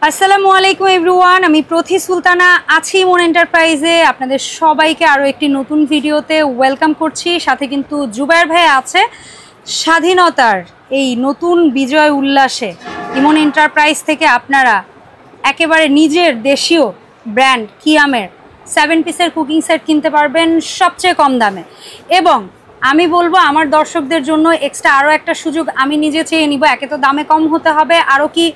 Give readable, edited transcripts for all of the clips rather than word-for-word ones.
আসসালামু আলাইকুম এভরিওয়ান, আমি প্রথি সুলতানা আছি ইমন এন্টারপ্রাইজে। আপনাদের সবাইকে আরও একটি নতুন ভিডিওতে ওয়েলকাম করছি। সাথে কিন্তু জুবায়ের ভাই আছে। স্বাধীনতার এই নতুন বিজয় উল্লাসে ইমন এন্টারপ্রাইজ থেকে আপনারা একেবারে নিজের দেশীয় ব্র্যান্ড কিয়ামের 7 পিসের কুকিং সেট কিনতে পারবেন সবচেয়ে কম দামে। এবং আমি বলবো আমার দর্শকদের জন্য এক্সট্রা আরও একটা সুযোগ আমি নিজে চেয়ে নিব। একে তো দামে কম হতে হবে, আরও কি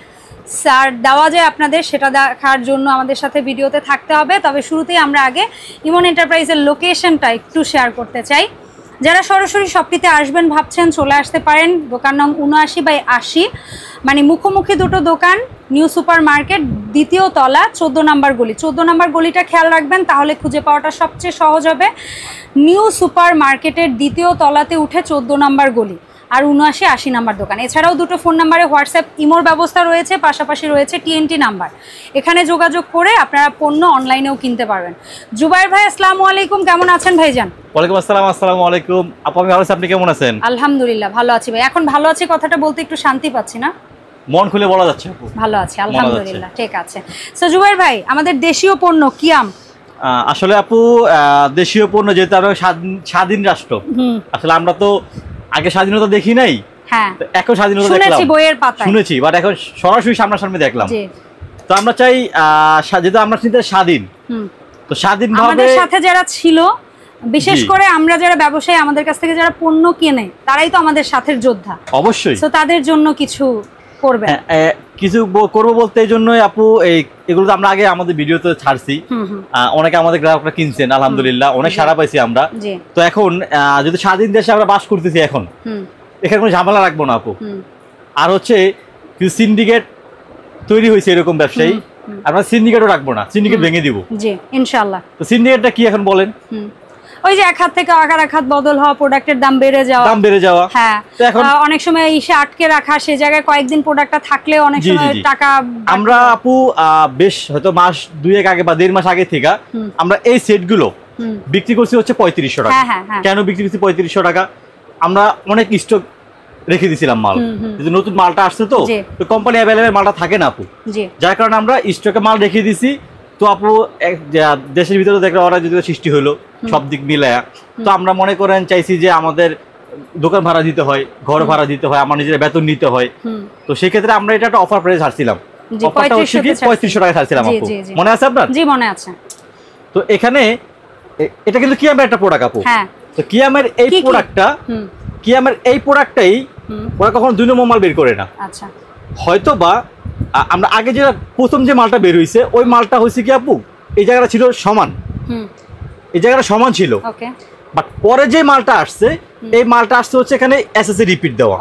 স্যার দেওয়া যায় আপনাদের সেটা দেখার জন্য আমাদের সাথে ভিডিওতে থাকতে হবে। তবে শুরুতেই আমরা আগে ইমন এন্টারপ্রাইজের লোকেশনটা একটু শেয়ার করতে চাই। যারা সরাসরি শপটিতে আসবেন ভাবছেন চলে আসতে পারেন। দোকান নং ৭৯/৮০, মানে মুখোমুখি দুটো দোকান, নিউ সুপার মার্কেট, দ্বিতীয় তলা, 14 নম্বর গলি। 14 নম্বর গলিটা খেয়াল রাখবেন, তাহলে খুঁজে পাওয়াটা সবচেয়ে সহজ হবে। নিউ সুপার মার্কেটের দ্বিতীয় তলাতে উঠে 14 নম্বর গলি আর ৭৯/৮০ নাম্বার দোকান। এছাড়াও দুটো ফোন নাম্বারে হোয়াটসঅ্যাপ ইমোর ব্যবস্থা রয়েছে, পাশাপাশি রয়েছে TNT নাম্বার। এখানে যোগাযোগ করে আপনারা পণ্য অনলাইনেও কিনতে পারবেন। জুবায়ের ভাই আসসালামু আলাইকুম, কেমন আছেন ভাইজান? ওয়ালাইকুম আসসালাম। আসসালামু আলাইকুম আপু, আমি ভালো আছি, আপনি কেমন আছেন? আলহামদুলিল্লাহ ভালো আছি ভাই। এখন ভালো আছি কথাটা বলতে একটু শান্তি পাচ্ছি না, মন খুলে বলা যাচ্ছে আপু। ভালো আছি আলহামদুলিল্লাহ, ঠিক আছে। সো জুবায়ের ভাই, আমাদের দেশীয় পণ্য কিয়াম, আসলে আপু দেশীয় পণ্য যেহেতু আমরা স্বাধীন রাষ্ট্র, আসলে আমরা তো আগে স্বাধীনতা দেখি নাই। হ্যাঁ, এখন স্বাধীনতা দেখলাম, বইয়ের পাতায় শুনেছি, বাট এখন সরাসরি সামনাসামনি দেখলাম। তো আমরা চাই যেহেতু আমরা স্বাধীন, তো স্বাধীনভাবে আমাদের সাথে যারা ছিল, বিশেষ করে আমরা যারা ব্যবসায়ী, আমাদের কাছ থেকে যারা পণ্য কেনে, তারাই তো আমাদের সাথের যোদ্ধা। অবশ্যই, তো তাদের জন্য কিছু করবে, কিছু করবো বলতে এই জন্যই আপু এগুলো তো আমরা আগে আমাদের ভিডিওতে ছাড়ছি, অনেকে আমাদের গ্রাহকরা কিনছেন, আলহামদুলিল্লাহ অনেক সাড়া পাইছি আমরা। তো এখন যদি স্বাধীন দেশে আমরা বাস করতেছি, এখন এখানে কোনো ঝামেলা রাখবো না আপু। আর হচ্ছে কিছু সিন্ডিকেট তৈরি হয়েছে এরকম ব্যবসায়ী, আমরা সিন্ডিকেটও রাখবো না, সিন্ডিকেট ভেঙে দিব জি ইনশাআল্লাহ। তো সিন্ডিকেটটা কি এখন বলেন? ওই যে এক হাত থেকে আগার এক হাত বদল হওয়া, প্রোডাক্টের দাম বেড়ে যাওয়া। হ্যাঁ, এখন অনেক সময় ইসে আটকে রাখা, সে জায়গায় কয়েকদিন প্রোডাক্টটা থাকলে অনেক সময় টাকা। আমরা আপু বেশ হয়তো মাস 2 আগে বা 1.5 মাস আগে থেকে আমরা এই সেটগুলো বিক্রি করছি হচ্ছে 3500 টাকা। কেন বিক্রি করছি 3500 টাকা? আমরা অনেক স্টক রেখে দিয়েছিলাম মাল, নতুন মালটা আসছে, তো কোম্পানি অ্যাভেলেবেল মালটা থাকে না আপু, যার কারণে আমরা স্টকে মাল রেখে দিছি। তো আপু দেশের ভিতরে দেখলে ওরা যদি সৃষ্টি হলো সব দিক মিলায়া, তো আমরা মনে করেন চাইছি যে আমাদের দোকান ভাড়া দিতে হয়, ঘর ভাড়া দিতে হয়, আমার নিজের বেতন নিতে হয়। তো সেই ক্ষেত্রে আমরা এটা একটা অফার প্রাইস ছাড়ছিলাম, অফারটা হচ্ছে কি 3500 টাকা ছাড়ছিলাম আপু, মনে আছে আপনার? জি মনে আছে। তো এখানে এটা কিন্তু কিয়ামের একটা প্রোডাক্ট আপু। তো কিয়ামের এই প্রোডাক্টটাই ওরা কখনো 2 নম্বর মাল বের করে না। আচ্ছা, হয়তো বা আমরা আগে যে প্রথম যে মালটা বের হয়েছে ওই মালটা হয়েছে কি আপু, এই জায়গাটা ছিল সমান, এই জায়গাটা সমান ছিল, বাট পরে যে মালটা আসছে, এই মালটা আসছে হচ্ছে এখানে এসএসএ রিপিট দেওয়া।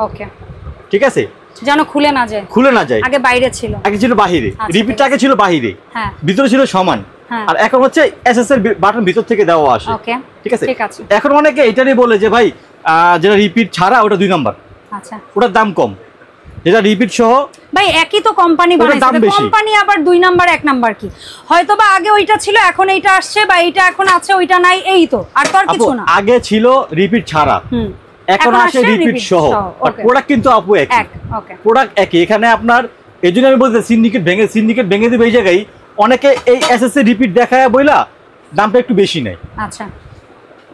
ঠিক আছে, যেন খুলে না যায়। আগে বাইরে ছিল, আগে ছিল বাহিরে, রিপিটটা আগে ছিল বাহিরে, ভিতরে ছিল সমান, আর এখন হচ্ছে এসএসএ বাটন ভিতর থেকে দেওয়া আসে। ঠিক আছে, এখন অনেকে এটারই বলে যে ভাই যেটা রিপিট ছাড়া ওটা 2 নাম্বার, আচ্ছা ওটার দাম কম, যেটা রিপিট সহ। ভাই একই তো কোম্পানি বানাইছে, কোম্পানি আবার 2 নাম্বার 1 নাম্বার কি? হয়তো বা আগে ওইটা ছিল, এখন এইটা আসছে, বা এইটা এখন আছে ওইটা নাই, এই তো, আর তো আর কিছু না। আগে ছিল রিপিট ছাড়া, এখন আসে রিপিট সহ, প্রোডাক্ট কিন্তু আপু একই, প্রোডাক্ট একই। এখানে আপনার এইজন্য আমি বলতে সিন্ডিকেট ভেঙে দিবে এই জায়গায়। অনেকে এই এসএসএ রিপিট দেখায় বইলা দামটা একটু বেশি নেয়। আচ্ছা,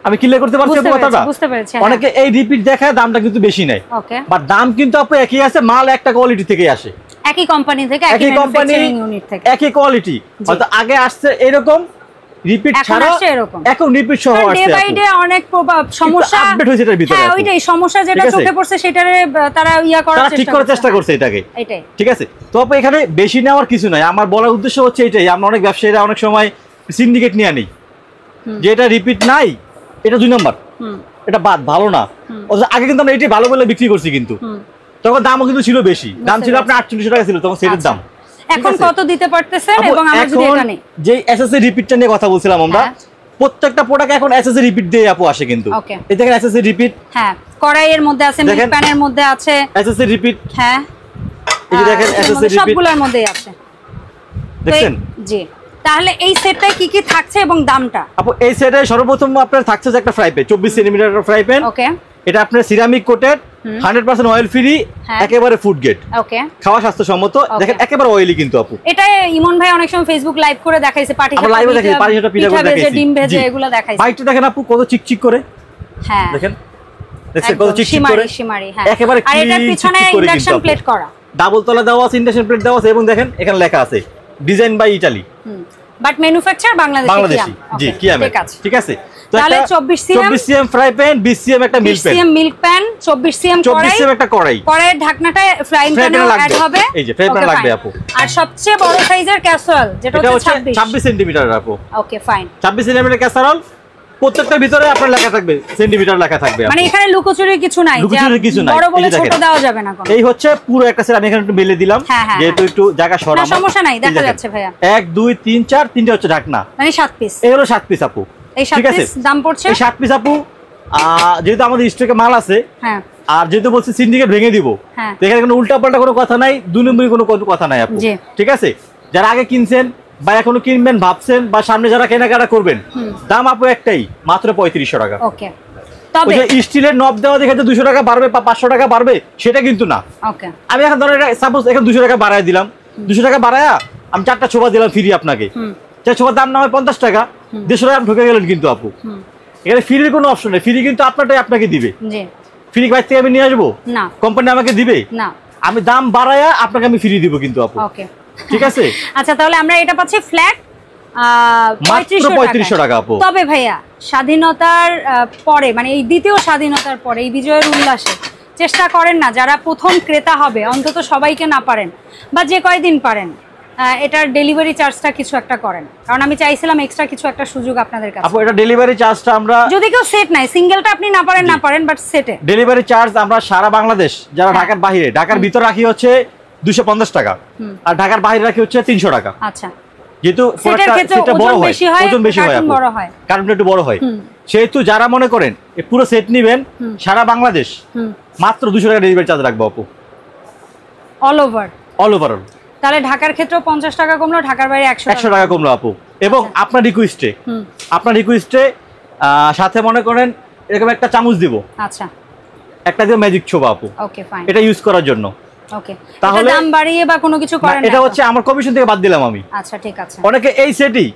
আমি ক্লিয়ার করতে পারছি কথাটা? বুঝতে পেরেছি। অনেকে এই রিপিট দেখায় দামটা কিন্তু বেশি নেয়, বাট দাম কিন্তু আপু একই আছে, মাল একটা কোয়ালিটি থেকে আসে, একই কোম্পানি থেকে, একই ম্যানুফ্যাকচারিং ইউনিট থেকে, একই কোয়ালিটি। হয়তো আগে আসছে এরকম রিপিট ছাড়া, এখন রিপিট সহ আসছে। ডে বাই ডে অনেক সমস্যা আপডেট হয়েছে এর ভিতরে। হ্যাঁ, ওইটাই সমস্যা, যেটা চোখে পড়ছে সেটারে তারা ঠিক করার চেষ্টা করছে এটাকে। ঠিক আছে, তো আপু এখানে বেশি নেওয়ার কিছু নাই। আমার বলার উদ্দেশ্য হচ্ছে এটাই, আমরা অনেক ব্যবসায়ীরা অনেক সময় সিন্ডিকেট নিয়ে আনি, যে এটা রিপিট নাই, এটা 2 নাম্বার, এটা বাদ ভালো না। আগে কিন্তু আমরা এটাই ভালো বলে বিক্রি করছি, কিন্তু তখন দামও কিন্তু ছিল বেশি, দাম ছিল আপনার 4800 টাকা ছিল তখন সেটের দাম। এখন কত দিতে পারতেছেন? এবং আমরা যদি এটা নেই, যে এসএসএ রিপিটটা নিয়ে কথা বলছিলাম আমরা, প্রত্যেকটা প্রোডাক্ট এখন এসএসএ রিপিট দিয়ে আপু আসে, কিন্তু এই দেখেন এসএসএ রিপিট, হ্যাঁ কড়াইয়ের মধ্যে আছে, মিল্ক প্যানের মধ্যে আছে এসএসএ রিপিট, হ্যাঁ এই যে দেখেন এসএসএ রিপিট সবগুলোর মধ্যেই আছে, দেখেন জি। তাহলে এই সেটটায় কি কি থাকছে এবং দামটা? আপু এই সেটে সর্বপ্রথম আপনার থাকছে যে একটা ফ্রাই প্যান, 24 সেমি ফ্রাই প্যান। ওকে, এটা আপনার সিরামিক কোটেড, 100% অয়েল ফ্রি, একেবারে ফুড গ্রেড। ওকে, খাওয়া স্বাস্থ্যসম্মত। দেখেন একেবারে অয়েলি কিন্তু আপু। এটা ইমন ভাই অনেক সময় ফেসবুক লাইভ করে দেখাইছে, পাটি আমরা লাইভে দেখাইছি, পাটি সাপটা পিঠা করে দেখাইছি, ডিম ভেজে এগুলো দেখাইছে। বাইটটা দেখেন আপু কত চিকচিক করে। হ্যাঁ দেখেন, দেখছেন কত চিকচিক করে, শিমারি। হ্যাঁ, একেবারে আর এটার পিছনে ইন্ডাকশন প্লেট করা, ডাবল তলা দেওয়া আছে, ইন্ডাকশন প্লেট দেওয়া আছে, এবং দেখেন এখানে লেখা আছে design by Italy, but manufacture Bangladeshi. জি, কিয়ামে। ঠিক আছে, তাহলে 24 সিএম ফ্রাই প্যান, 20 সিএম একটা মিল্ক প্যান, 24 সিএম একটা কড়াই, কড়াইয়ের ঢাকনাটা ফ্রাইং প্যানে অ্যাড হবে। এই যে ফ্রাই প্যান লাগবে আপু। আর সবচেয়ে বড় সাইজের ক্যাসারোল যেটা হচ্ছে 26 সেন্টিমিটার আপু। ওকে ফাইন, 26 সেন্টিমিটার ক্যাসারোল, প্রত্যেকটার ভিতরে আপনার লেখা থাকবে, সেন্টিমিটার লেখা থাকবে। মানে এখানে লুকোচুরির কিছু নাই, বড় বলে ছোট দেওয়া যাবে না কোনো। এই হচ্ছে পুরো একটা সেট, আমি এখানে একটু মেলে দিলাম যেহেতু একটু জায়গা সরা। না সমস্যা নাই, দেখা যাচ্ছে ভাইয়া। 1 2 3 4 তিনটা হচ্ছে ঢাকনা, মানে 7 পিস। এই হলো 7 পিস আপু। এই 7 পিস দাম পড়ছে, এই 7 পিস আপু যেহেতু আমাদের স্টকে মাল আছে, হ্যাঁ, আর যেহেতু বলছি সিন্ডিকেট ভেঙে দিব, তো এখানে কোনো উল্টাপাল্টা কোনো কথা নাই, দুই নম্বরই কোনো কথা নাই আপু। ঠিক আছে, যারা আগে কিনছেন বা এখনো কিনবেন ভাবছেন বা সামনে যারা কেনাকাটা করবেন, দাম আপু একটাই, মাত্র 3500 টাকা। ওকে, তবে স্টিলের নব দেওয়া দেখে 200 টাকা বাড়বে বা 500 টাকা বাড়বে সেটা কিন্তু না। ওকে, আমি এখন ধরেন সাপোজ এখানে 200 টাকা বাড়ায় দিলাম, 200 টাকা বাড়ায়া আমি 4টা ছোবা দিলাম ফ্রি আপনাকে, চার ছোবার দাম না হয় 50 টাকা, 150 টাকা ঢুকে গেলেন কিন্তু আপু। এখানে ফ্রির কোনো অপশন নেই, ফ্রি কিন্তু আপনারটাই আপনাকে দিবে। ফ্রি বাইরে থেকে আমি নিয়ে আসবো না, কোম্পানি আমাকে দিবে না, আমি দাম বাড়ায়া আপনাকে আমি ফ্রি দিব কিন্তু আপু। ওকে, ঠিক আছে। আচ্ছা, তাহলে আমরা এটা পাচ্ছি ফ্ল্যাট 3500 টাকা আপু। তবে ভাইয়া স্বাধীনতার পরে, মানে এই দ্বিতীয় স্বাধীনতার পরে, এই বিজয়ের উল্লাসে চেষ্টা করেন না যারা প্রথম ক্রেতা হবে অন্তত সবাইকে না পারেন বা যে কয়দিন পারেন এটার ডেলিভারি চার্জটা কিছু একটা করেন, কারণ আমি চাইছিলাম এক্সট্রা কিছু একটা সুযোগ আপনাদের কাছে। আপু এটা ডেলিভারি চার্জটা আমরা, যদি কেউ সেট নাই, সিঙ্গেলটা আপনি না পারেন বাট সেটে ডেলিভারি চার্জ আমরা সারা বাংলাদেশ, যারা ঢাকার বাইরে, ঢাকার ভিতর রাখি হচ্ছে 250 টাকা, আর ঢাকার বাইরে রাখি হচ্ছে 300 টাকা। আচ্ছা, যেহেতু সেটা বড় হয়, ওজন বেশি হয়, কারণ একটু বড় হয়, সেহেতু যারা মনে করেন পুরো সেট নেবেন সারা বাংলাদেশ, মাত্র 200 টাকা ডেলিভারি চার্জ রাখবো আপু, অল ওভার। তাহলে ঢাকার ক্ষেত্রে 50 টাকা কমলো, ঢাকার বাইরে 100 টাকা কমলো আপু। এবং আপনার রিকোয়েস্টে সাথে মনে করেন এরকম একটা চামচ দিব, আচ্ছা, একটা দিয়ে ম্যাজিক ছোবা আপু। ওকে ফাইন, এটা ইউজ করার জন্য। ওকে, তাহলে দাম বাড়িয়ে বা কোনো কিছু করেন না, এটা হচ্ছে আমার কমিশন থেকে বাদ দিলাম আমি। আচ্ছা ঠিক আছে। অনেকে এই সেটই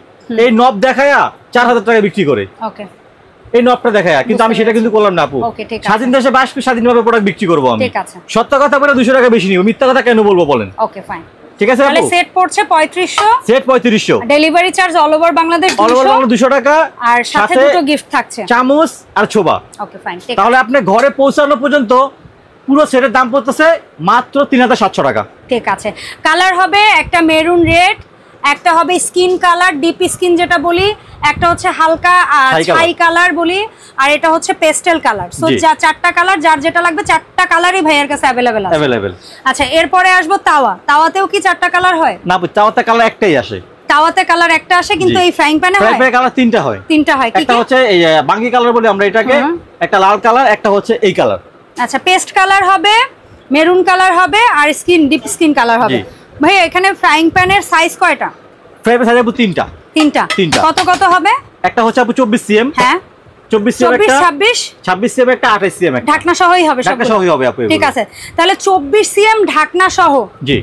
এই নব দেখায়া 4000 টাকা বিক্রি করে। ওকে, এই নবটা দেখায়া, কিন্তু আমি সেটা কিন্তু করলাম না আপু। স্বাধীন দেশে 22 পিস স্বাধীনভাবে প্রোডাক্ট বিক্রি করব আমি। ঠিক আছে, সত্য কথা বলে 200 টাকা বেশি নিব, মিথ্যা কথা কেন বলবো বলেন? ওকে ফাইন, ঠিক আছে। তাহলে সেট পড়ছে 3500, set 3500, delivery charge all over Bangladesh 200 টাকা, আর সাথে দুটো গিফট থাকছে, চামচ আর ছোবা। ওকে ফাইন, তাহলে আপনি ঘরে পৌঁছানো পর্যন্ত পুরো সেটের দাম পড়তেছে মাত্র 3700 টাকা। ঠিক আছে, কালার হবে একটা মেরুন রেড, একটা হবে স্কিন কালার, ডিপ স্কিন যেটা বলি, একটা হচ্ছে হালকা ছাই কালার বলি, আর এটা হচ্ছে পেস্টেল কালার। সো যা 4টা কালার, যার যেটা লাগবে 4টা কালারই ভাইয়ের কাছে अवेलेबल আছে। আচ্ছা, এরপরে আসবো তাওয়াতেও কি 4টা কালার হয়? না, তাওয়াতে কালার একটাই আসে, তাওয়াতে কালার একটা আসে, কিন্তু এই ফ্রাইং প্যানে হয় কালার 3টা হয়। 3টা হয়, একটা হচ্ছে এই বাঙ্গি কালার বলি আমরা এটাকে, একটা লাল কালার, একটা হচ্ছে এই কালার। আচ্ছা, পেস্ট কালার হবে, মেরুন কালার হবে, আর ডিপ স্কিন কালার হবে। ভাই এখানে ফ্রাইং প্যানের সাইজ কয়টা? ফ্রাইং প্যান সাইজ আপু 3টা। কত কত হবে? একটা হচ্ছে আপু 24 সিএম, হ্যাঁ 24 সিএম একটা, 26 সিএম একটা, 28 সিএম একটা, ঢাকনা সহই হবে, ঢাকনা সহই হবে আপু। ঠিক আছে, তাহলে 24 সিএম ঢাকনা সহ। জি,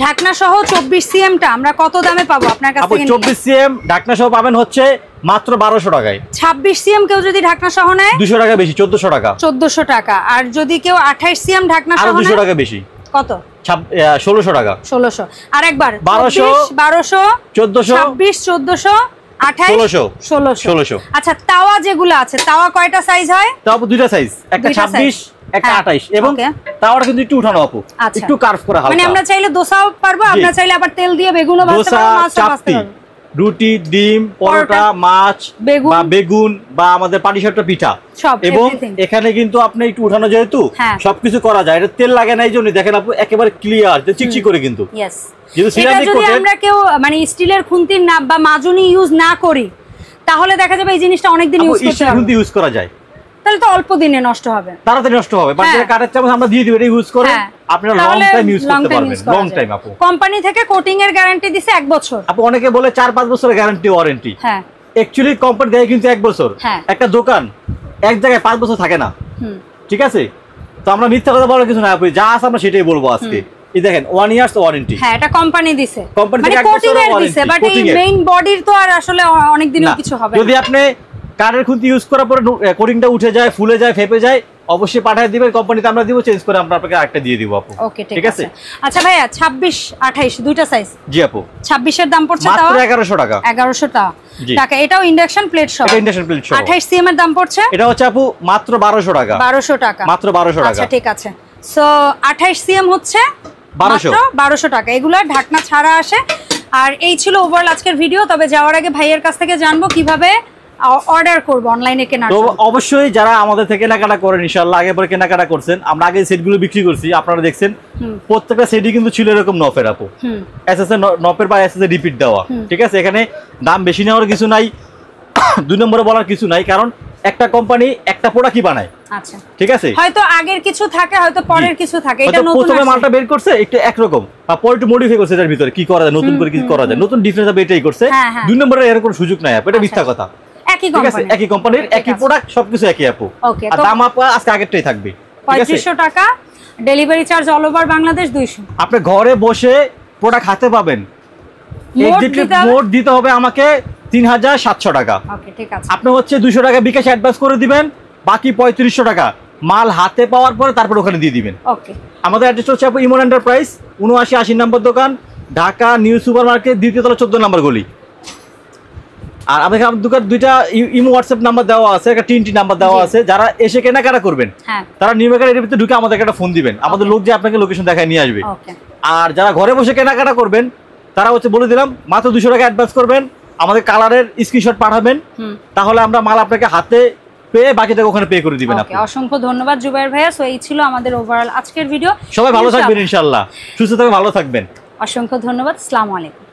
ঢাকনা সহ 24 সিএমটা আমরা কত দামে পাবো আপনার কাছ থেকে? 24 সিএম ঢাকনা সহ পাবেন হচ্ছে মাত্র 1200 টাকায়। 26 সিএম কেউ যদি ঢাকনা সহ নেয় 200 টাকা বেশি, 1400 টাকা। 1400 টাকা। আর যদি কেউ 28 সিএম ঢাকনা সহ নেয়, আরো 200 টাকা বেশি। কত? 1600 টাকা। 1600। আরেকবার 1200, 1400, 26, 1400, 28, 1600। আচ্ছা, তাওয়া যেগুলো আছে, তাওয়া কয়টা সাইজ হয়? তাওয়া দুইটা সাইজ, একটা 26, একটা 28, এবং তাওয়াটা কিন্তু একটু উঠানো আপু, একটু কার্ভ করা হালকা। মানে আমরা চাইলে দোসাও পারবো, আমরা চাইলে আবার তেল দিয়ে বেগুনও ভাজতে পারবো, মাছও ভাজতে পারবো। রুটি, ডিম, পরোটা, মাছ বা বেগুন বা আমাদের পাটিসাপটা পিঠা, এবং এখানে কিন্তু আপনি একটু উঠানো যেহেতু সবকিছু করা যায়, এটা তেল লাগে না, এই জন্য দেখেন আপু একেবারে ক্লিয়ার, চিকচিক করে। কিন্তু যদি আমরা কেউ মানে স্টিলের খুন্তির না বা মাজুনি ইউজ না করি, তাহলে দেখা যাবে এই জিনিসটা অনেকদিন ইউজ করতে পারবো। খুন্তি ইউজ করা যায়, তাহলে তো অল্প দিনে নষ্ট হবে, তাড়াতাড়ি নষ্ট হবে। বাট কাঠের চামচ আমরা দিয়ে দিব, এটা ইউজ করে আপনারা লং টাইম ইউজ করতে পারবেন। লং টাইম আপু কোম্পানি থেকে কোটিং এর গ্যারান্টি দিছে 1 বছর। আপু অনেকে বলে 4-5 বছরের গ্যারান্টি ওয়ারেন্টি, হ্যাঁ অ্যাকচুয়ালি কোম্পানি দেয় কিন্তু 1 বছর। একটা দোকান এক জায়গায় 5 বছর থাকে না, ঠিক আছে? তো আমরা মিথ্যা কথা বলার কিছু না, আপনি যা আছে আমরা সেটাই বলবো আজকে। এই দেখেন 1 ইয়ার্স ওয়ারেন্টি। হ্যাঁ, এটা কোম্পানি দিছে, কোম্পানি থেকে কোটিং এর দিছে, বাট এই মেইন বডির তো আর আসলে অনেক দিনও কিছু হবে না। যদি আপনি কাঠের খুন্তি ইউজ করার পরে কোটিংটা উঠে যায়, ফুলে যায়, ফেপে যায়, অবশ্যই পাঠিয়ে দিবেন, কোম্পানিতে আমরা দিব, চেঞ্জ করে আমরা আপনাকে আরেকটা দিয়ে দিব আপু। ওকে, ঠিক আছে। আচ্ছা ভাইয়া, 26 28 দুইটা সাইজ? জি আপু। 26 এর দাম পড়ছে মাত্র 1100 টাকা। 1100 টাকা। এটাও ইন্ডাকশন প্লেট সহ? এটা ইন্ডাকশন প্লেট সহ। 28 সিএম এর দাম পড়ছে? এটা হচ্ছে আপু মাত্র 1200 টাকা। 1200 টাকা, মাত্র 1200 টাকা। আচ্ছা ঠিক আছে। সো 28 সিএম হচ্ছে 1200 টাকা। এগুলা ঢাকনা ছাড়া আসে। আর এই ছিল ওভারঅল আজকের ভিডিও। তবে যাওয়ার আগে ভাইয়ের কাছ থেকে জানবো কিভাবে অর্ডার করব অনলাইনে কেনার জন্য। তো অবশ্যই যারা আমাদের থেকে কেনাকাটা করেন, ইনশাআল্লাহ আগে পরে কেনাকাটা করছেন, আমরা আগে সেটগুলো বিক্রি করছি, আপনারা দেখছেন প্রত্যেকটা সেটই কিন্তু ছিল এরকম নফের আপু, এসএসএ নফের বা এসএসএ রিপিট দেওয়া। ঠিক আছে, এখানে দাম বেশি নেওয়ার কিছু নাই, 2 নম্বরে বলার কিছু নাই, কারণ একটা কোম্পানি একটা প্রোডাক্টই বানায়। আচ্ছা ঠিক আছে, হয়তো আগের কিছু থাকে, হয়তো পরের কিছু থাকে। এটা নতুন প্রথমে মালটা বের করছে একটু একরকম, আর পরে একটু মডিফাই করছে, এর ভিতরে কি করা যায়, নতুন করে কি করা যায়, নতুন ডিফারেন্স হবে এটাই করছে। 2 নম্বরে এর কোনো সুযোগ নাই আপু, এটা মিথ্যা কথা। একই কোম্পানি, একই কোম্পানির একই প্রোডাক্ট, সবকিছু একই আপু। আর দাম আপু আজকে আগেরটাই থাকবে 3500 টাকা, delivery charge all over Bangladesh 200। আপনি ঘরে বসে প্রোডাক্ট হাতে পাবেন। মোট দিতে হবে আমাকে 3700 টাকা। ওকে ঠিক আছে, আপনি হচ্ছে 200 টাকা বিকাশ অ্যাডভান্স করে দিবেন, বাকি 3500 টাকা মাল হাতে পাওয়ার পরে তারপর ওখানে দিয়ে দিবেন। ওকে, আমাদের অ্যাড্রেস হচ্ছে আপু ইমন এন্টারপ্রাইজ, 7980 নম্বর দোকান, ঢাকা নিউ সুপার মার্কেট, দ্বিতীয় তলা 14 নম্বর গলি। আর আমাদের দোকান দুইটা ইমো হোয়াটসঅ্যাপ নাম্বার দেওয়া আছে, একটা 3টি নাম্বার দেওয়া আছে। যারা এসে কেনাকাটা করবেন তারা নিউ মার্কেট এর ভিতরে ঢুকে আমাদেরকে একটা ফোন দিবেন, আমাদের লোক যে আপনাকে লোকেশন দেখায় নিয়ে আসবে। আর যারা ঘরে বসে কেনাকাটা করবেন তারা হচ্ছে বলে দিলাম মাত্র 200 টাকা অ্যাডভান্স করবেন, আমাদের কালারের স্ক্রিনশট পাঠাবেন, তাহলে আমরা মাল আপনাকে হাতে পেয়ে বাকিটা ওখানে পে করে দিবেন। অসংখ্য ধন্যবাদ জুবায়ের ভাইয়া। সো এই ছিল আমাদের ওভারঅল আজকের ভিডিও। সবাই ভালো থাকবেন, ইনশাআল্লাহ সুস্থ থাকবেন, ভালো থাকবেন। অসংখ্য ধন্যবাদ। আসসালামু আলাইকুম।